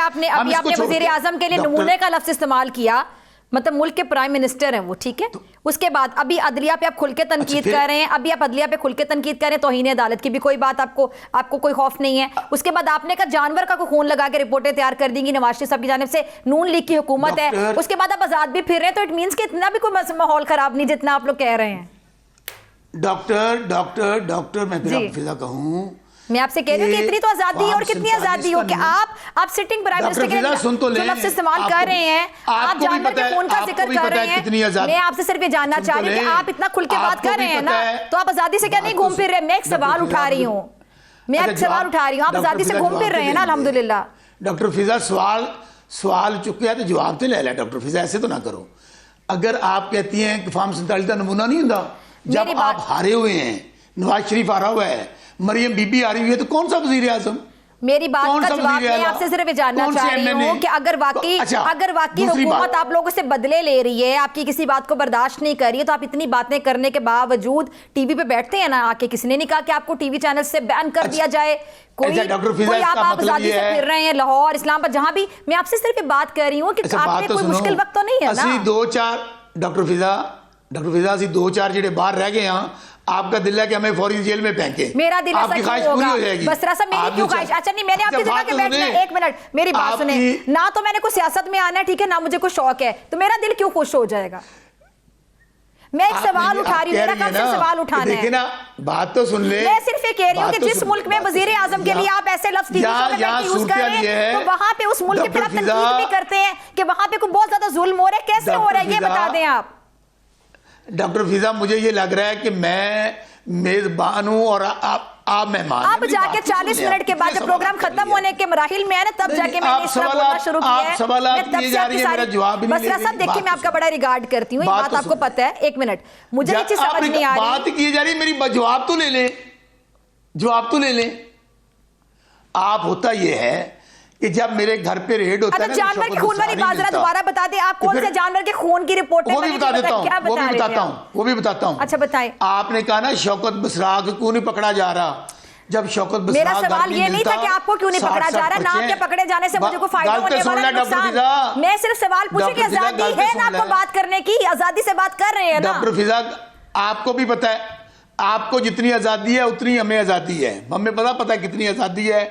आपने वजीर आजम के लिए नमूने का लफ्ज इस्तेमाल किया, मतलब मुल्क के प्राइम मिनिस्टर हैं वो, ठीक है। उसके बाद अभी अदलिया पे आप खुल के तनकीद कर रहे हैं, अभी आप अदलिया पे खुल के तनकीद कर रहे हैं, तौहीन अदालत की भी कोई बात आपको कोई खौफ नहीं है। उसके बाद आपने कहा जानवर का खून लगा के रिपोर्टें तैयार कर देंगी नवाज शरीफ साहब की जानिब से, नून लीग की हुकूमत है। उसके बाद आप आजाद भी फिर रहे हैं, तो इट मीन्स कि इतना भी कोई माहौल खराब नहीं जितना आप लोग कह रहे हैं। डॉक्टर मैं फिर फिजा कहूँ, मैं आपसे कह रही हूँ कि इतनी तो आजादी है, और कितनी आजादी हो कि आप सिटिंग प्राइम मिनिस्टर के जो लफ्ज़ इस्तेमाल कर रहे हैं, आप जानवर के खून का जिक्र कर रहे हैं। मैं आपसे सिर्फ ये जानना चाह रही हूँ कि आप इतना खुल के बात कर रहे हैं ना, तो आप आजादी से क्या नहीं घूम फिर रहे? मैं एक सवाल उठा रही हूँ, आप आजादी से घूम फिर रहे हैं ना, अल्हम्दुलिल्लाह। डॉक्टर फिजा सवाल चुके हैं तो जवाब तो ले लें। डॉक्टर फिजा ऐसे तो ना करो। अगर आप कहती हैं कि फार्म 47 का नमूना नहीं होता, जब आप हारे हुए हैं, नवाज शरीफ हारा हुआ है, मरियम बीबी आ रही हुई है, तो कौन सा वजीर आजम? मेरी बात का जवाब मैं आपसे सिर्फ जानना चाह रही हूँ कि अगर वाकई हुकूमत आप लोगों से बदले ले रही है, आपकी किसी बात को बर्दाश्त नहीं कर रही है, तो आप इतनी बातें करने के बावजूद टीवी पे बैठते हैं ना आके। किसी ने नहीं कहा कि आपको टीवी चैनल से बैन कर दिया जाए। कोई आप आजादी से फिर रहे हैं लाहौर, इस्लामाबाद, जहां भी। मैं आपसे सिर्फ बात कर रही हूँ कि आपने कोई मुश्किल वक्त तो नहीं है ना? डॉक्टर फिजा 2-4 जेडे बाहर रह गए हैं, आपका दिल है कि हमें फौरी जेल में फेंके? मेरा दिल ऐसा क्यों होगा? बसरा साहब, मेरी क्यों ख्वाहिश? अच्छा नहीं, मैंने आपकी जगह के बैठना है। एक मिनट मेरी बात सुने ना, तो मैंने कोई सियासत में आना है, ठीक है ना, मुझे कोई शौक है, तो मेरा दिल क्यों खुश हो जाएगा? मैं एक सवाल उठा रही हूँ, मेरा काम सिर्फ सवाल उठाना है ना। बात तो सुन ले। मैं सिर्फ ये कह रही हूँ कि जिस मुल्क में वजीर आजम के लिए आप ऐसे लफ्ज यूज कर रहे हैं, तो वहां पे उस मुल्क के फिर आप तनकीद भी करते हैं कि वहां पे कोई बहुत ज्यादा जुल्म हो रहा है। कैसे हो रहा है ये बता दें आप। डॉक्टर फिजा, मुझे ये लग रहा है कि मैं मेजबान हूं और आप मेहमान। आप जाके 40 मिनट के बाद जब प्रोग्राम खत्म होने के मराहिल में है ना, तब जाके मैंने इस तरह बोलना शुरू किया है। बसरा साहब देखिए, मैं आपका बड़ा रिगार्ड करती हूँ, ये बात आपको पता है। एक मिनट, मुझे ये चीज समझ नहीं आ रही। बात की जा रही, मेरी जवाब तो ले लें। आप होता ये है कि जब मेरे घर पे रेड होता है ना, जानवर के खून वाली बात जरा दोबारा बता दे। आप कौन से जानवर के खून की रिपोर्ट? वो भी बता देता हूं। अच्छा बताएं। आपने कहा ना शौकत बसरा को क्यों नहीं पकड़ा जा रहा? जब शौकत बसरा, मेरा सवाल ये नहीं था कि आपको क्यों नहीं पकड़ा जा रहा। नाम के पकड़े जाने से मुझे कोई फायदा होने वाला नुकसान। मैं सिर्फ सवाल पूछी कि आजादी है ना आपको बात करने की, आजादी से बात कर रहे हैं ना। डॉक्टर फिजा, आपको भी पता है, आपको जितनी आजादी है उतनी हमें आजादी है। हमें पता है कितनी आजादी है,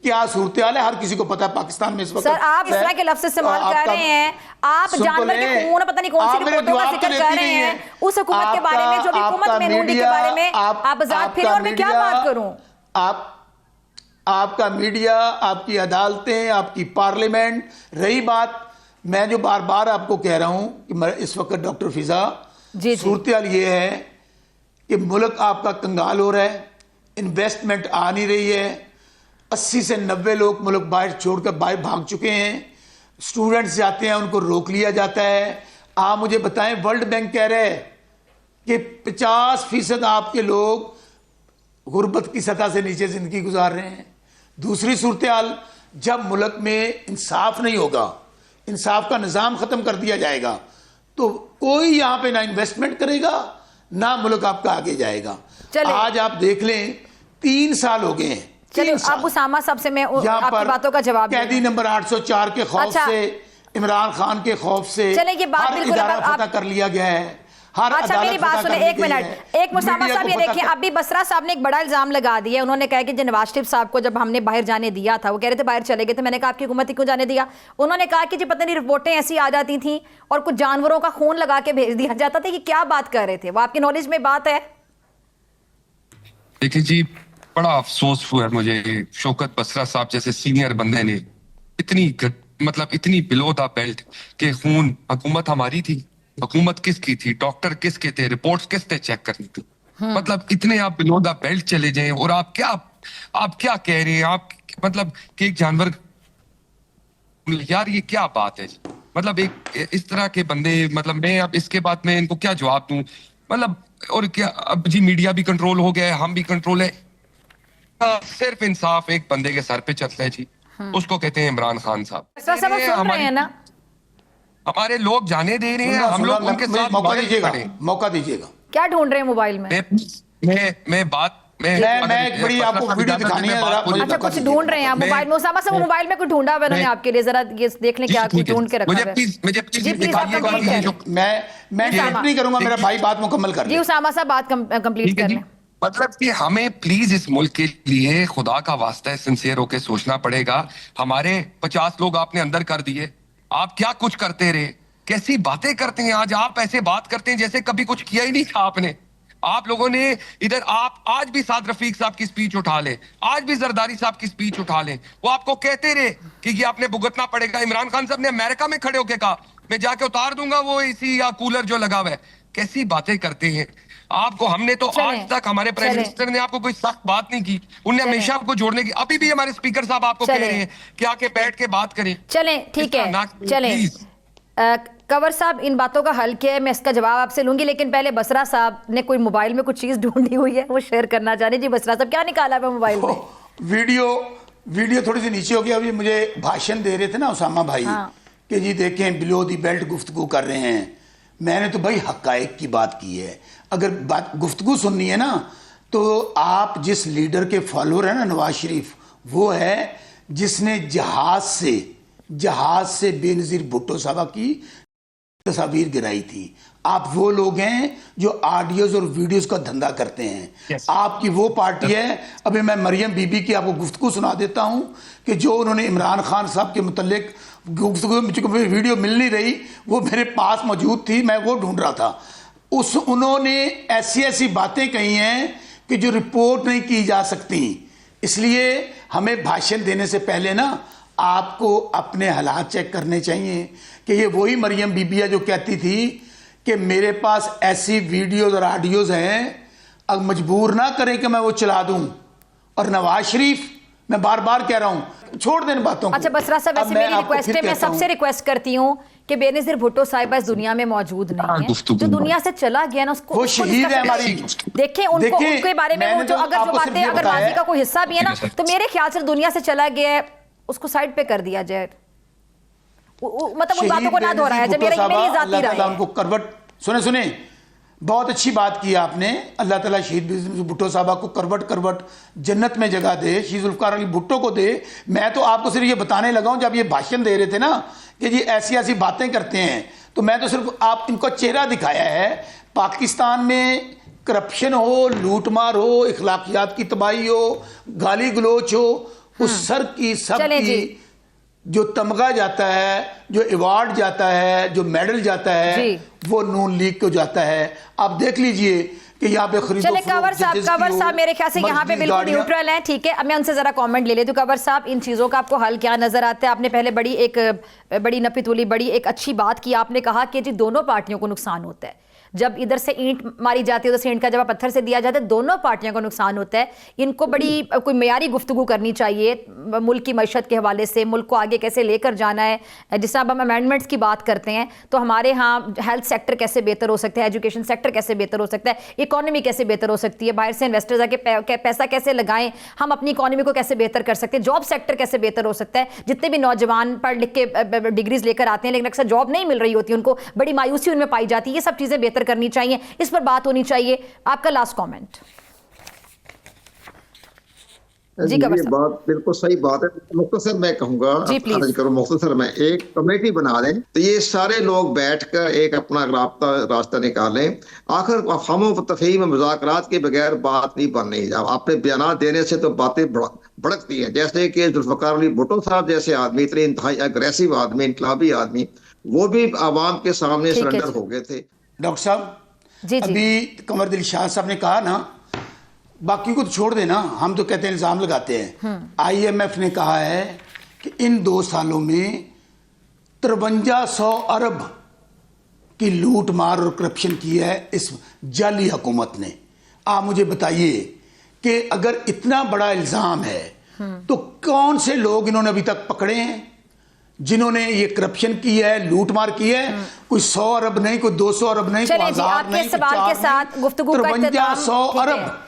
क्या सूरत हाल है, हर किसी को पता है पाकिस्तान में इस वक्त। सर आप इस तरह के लफ्ज़ इस्तेमाल कर रहे हैं, आप जानवर के खून पता नहीं कौन सी रिपोर्टों का जिक्र कर रहे हैं, उस हुकूमत के बारे में जो भी हुकूमत में नून लीग के बारे में आप आजाद फिर, और मैं क्या बात करूं? आपका मीडिया, आपकी अदालतें, आपकी पार्लियामेंट। रही बात, मैं जो बार बार आपको कह रहा हूं कि इस वक्त डॉक्टर फिजा सूरत हाल ये है कि मुल्क आपका कंगाल हो रहा है, इन्वेस्टमेंट आ नहीं रही है, 80 से 90 लोग मुल्क बाहर छोड़कर बाहर भाग चुके हैं। स्टूडेंट्स जाते हैं, उनको रोक लिया जाता है। आप मुझे बताएं, वर्ल्ड बैंक कह रहे हैं कि 50% आपके लोग गुर्बत की सतह से नीचे जिंदगी गुजार रहे हैं। दूसरी सूरत हाल, जब मुल्क में इंसाफ नहीं होगा, इंसाफ का निज़ाम ख़त्म कर दिया जाएगा, तो कोई यहाँ पे ना इन्वेस्टमेंट करेगा, ना मुल्क आपका आगे जाएगा। आज आप देख लें, 3 साल हो गए हैं। चलिए, अब उसामा साहब से मैं आपकी बातों का जवाब कैदी नंबर 804 के खौफ से, इमरान खान के खौफ से, चले ये बात बिल्कुल पता कर लिया गया है। अच्छा मेरी बात सुने, एक मिनट। एक मुसामा साहब, ये देखिए, अभी बसरा साहब ने एक बड़ा इल्जाम लगा दिया। उन्होंने कहा कि जो नवाज शरीफ साहब को जब हमने बाहर जाने दिया था, वो कह रहे थे बाहर चले गए थे। मैंने कहा आपकी हुकूमत क्यों जाने दिया? उन्होंने कहा कि जी पता नहीं रिपोर्टें ऐसी आ जाती थी और कुछ जानवरों का खून लगा के भेज दिया जाता था। कि क्या बात कर रहे थे वो? आपकी नॉलेज में बात है? देखिए जी, बड़ा अफसोस हुआ मुझे, शौकत बसरा साहब जैसे सीनियर बंदे ने इतनी बिलो द बेल्ट के खून। हुकूमत हमारी थी, हुकूमत किसकी थी, डॉक्टर किसके थे, रिपोर्ट्स किसने चेक करनी थी? इतने आप बिलो द बेल्ट चले जाएं और आप क्या कह रहे हैं? आप कि एक जानवर, यार ये क्या बात है? एक इस तरह के बंदे, मैं अब इसके बाद में इनको क्या जवाब दूं? और क्या, अब जी मीडिया भी कंट्रोल हो गया है, हम भी कंट्रोल है। सिर्फ इंसाफ एक बंदे के सर पे चलता है जी, उसको कहते हैं इमरान खान साहब। हमारे लोग जाने दे रहे हैं, हम लोग उनके साथ मौका दीजिएगा। क्या ढूंढ रहे हैं मोबाइल में? मैं बात मैं एक बड़ी आपको वीडियो दिखानी है जरा। अच्छा कुछ ढूंढ रहे हैं आप मोबाइल में, उसामा साहब मोबाइल में कुछ ढूंढा हुआ है आपके लिए, जरा ये देख लें क्या कुछ ढूंढ के रखा है। मुझे जी प्लीज आप कंप्लीट करें। मैं हेल्प नहीं करूंगा, मेरा भाई बात मुकम्मल कर ले। जी उसामा साहब बात कंप्लीट कर लें। मतलब कि हमें प्लीज इस मुल्क के लिए खुदा का वास्ता है सिंसियर होकर सोचना पड़ेगा। हमारे 50 लोग आपने अंदर कर दिए, आप क्या कुछ करते रहे, कैसी बातें करते हैं। आज आप ऐसे बात करते हैं जैसे कभी कुछ किया ही नहीं था आपने। आप लोगों ने इधर, आप आज भी साद रफीक साहब की स्पीच उठा ले, आज भी जरदारी साहब की स्पीच उठा ले, वो आपको कहते रहे कि ये आपने भुगतना पड़ेगा। इमरान खान साहब ने अमेरिका में खड़े होकर कहा मैं जाके उतार दूंगा वो एसी या कूलर जो लगा हुआ है। कैसी बातें करते हैं आपको। हमने तो आज तक, हमारे प्राइम मिनिस्टर ने आपको कोई सख्त बात नहीं की, उन्हें हमेशा आपको जोड़ने की। अभी भी हमारे स्पीकर साहब आपको कह रहे हैं कि आके बैठ के बात करें। चलें ठीक है, चलें कंवर साहब इन बातों का हल क्या है मैं इसका जवाब आपसे लूंगी, लेकिन पहले बसरा साहब ने कोई मोबाइल में कुछ चीज ढूंढी हुई है वो शेयर करना चाह। जी बसरा साहब क्या निकाला है मोबाइल में? वीडियो थोड़ी सी नीचे हो गई। अभी मुझे भाषण दे रहे थे ना उसामा भाई कि जी देखें बिलो दी बेल्ट गुफ्तगू कर रहे हैं। मैंने तो भाई हकायक की बात की है। अगर बात गुफ्तगू सुननी है ना तो आप जिस लीडर के फॉलोअर हैं ना नवाज शरीफ, वो है जिसने जहाज से बेनजीर भुट्टो साहबा की तस्वीर गिराई थी। आप वो लोग हैं जो ऑडियोज और वीडियोस का धंधा करते हैं। आपकी वो पार्टी है। अभी मैं मरियम बीबी की आपको गुफ्तगू सुना देता हूं कि जो उन्होंने इमरान खान साहब के मुतल्लिक गुफ्तगू, मुझे वीडियो मिल नहीं रही, वो मेरे पास मौजूद थी, मैं वो ढूंढ रहा था। उन्होंने ऐसी बातें कही हैं कि जो रिपोर्ट नहीं की जा सकती। इसलिए हमें भाषण देने से पहले ना आपको अपने हालात चेक करने चाहिए कि ये वही मरियम बीबिया जो कहती थी कि मेरे पास ऐसी वीडियोज और ऑडियोज हैं, अब मजबूर ना करें कि मैं वो चला दूं। और नवाज शरीफ, मैं बार बार कह रहा हूं, छोड़ दें बातों को। अच्छा बसरा साहब वैसे मेरी रिक्वेस्ट है, मैं सबसे रिक्वेस्ट करती हूँ कि बेनजीर भुट्टो साहिब इस दुनिया में मौजूद नहीं है, जो दुनिया से चला गया ना उसको, वो शहीद है हमारी। देखें उनके बारे में, वो जो अगर जो बातें अगर माजी का कोई हिस्सा भी है ना, तो मेरे ख्याल से दुनिया से चला गया है, उसको साइड पे कर दिया जाए। मतलब उन बातों को ना दोहराया जाए। मेरी जाती राय है। उनको करवट सुने बहुत अच्छी बात की आपने। अल्लाह ताला शहीद भुट्टो साहबा को करवट जन्नत में जगह दे, शहीद जुल्फिकार अली भुट्टो को दे। मैं तो आपको सिर्फ ये बताने लगा हूं, जब ये भाषण दे रहे थे ना कि जी ऐसी बातें करते हैं, तो मैं तो सिर्फ आप इनका चेहरा दिखाया है। पाकिस्तान में करप्शन हो, लूटमार हो, इखलाकियात की तबाही हो, गाली गलोच हो, उस सर की सब की जो तमगा जाता है, जो अवार्ड जाता है, जो मेडल जाता है, वो नून लीग को जाता है। आप देख लीजिए कि यहाँ पे चले कंवर साहब मेरे ख्याल से यहाँ पे बिल्कुल न्यूट्रल हैं। ठीक है, अब मैं उनसे जरा कमेंट ले लेती हूँ। कंवर साहब इन चीज़ों का आपको हल क्या नजर आता है? आपने पहले बड़ी नपी तुली बड़ी एक अच्छी बात की। आपने कहा कि जी दोनों पार्टियों को नुकसान होता है, जब इधर से ईंट मारी जाती है उधर से ईंट का जवाब पत्थर से दिया जाता है, दोनों पार्टियों को नुकसान होता है। इनको बड़ी कोई मयारी गुफ्तगू करनी चाहिए मुल्क की मईशत के हवाले से, मुल्क को आगे कैसे लेकर जाना है। जिस तरह हम अमेंडमेंट्स की बात करते हैं तो हमारे यहाँ हेल्थ सेक्टर कैसे बेहतर हो सकता है, एजुकेशन सेक्टर कैसे बेहतर हो सकता है, इकॉनमी कैसे बेहतर हो सकती है, बाहर से इन्वेस्टर्स आके पैसा कैसे लगाएं, हम अपनी इकॉनमी को कैसे बेहतर कर सकते हैं, जॉब सेक्टर कैसे बेहतर हो सकता है। जितने भी नौजवान पढ़ लिख के डिग्रीज लेकर आते हैं लेकिन अक्सर जॉब नहीं मिल रही होती, उनको बड़ी मायूसी उनमें पाई जाती है। ये सब चीज़ें बेहतर करनी चाहिए, इस पर बात होनी चाहिए। आपका लास्ट कमेंट। जी ये बात बिल्कुल सही बात है। मुख्तसर मैं कहूंगा, मुख्तसर में एक कमेटी बना लें तो ये सारे लोग बैठकर एक अपना रास्ता निकालें। आखिर हम तफहीम मुज़ाकरात के बगैर बात नहीं बन रही। अपने बयान देने से तो बातें भड़कती हैं। जैसे कि जुल्फिकार अली भुट्टो साहब जैसे आदमी, इतने इंतहाई अग्रेसिव आदमी, इनकलाबी आदमी, वो भी आवाम के सामने सरेंडर हो गए थे। डॉक्टर साहब अभी कमर दिल शाह साहब ने कहा ना, बाकी को तो छोड़ देना, हम तो कहते हैं इल्जाम लगाते हैं। IMF ने कहा है कि इन 2 सालों में 5300 अरब की लूट मार और करप्शन की है इस जाली हुकूमत ने। आप मुझे बताइए कि अगर इतना बड़ा इल्जाम है तो कौन से लोग इन्होंने अभी तक पकड़े हैं जिन्होंने ये करप्शन की है, लूट मार की है? कोई 100 अरब नहीं, कोई 200 अरब नहीं, कोई 1000 नहीं, 4 नहीं, 5300 अरब।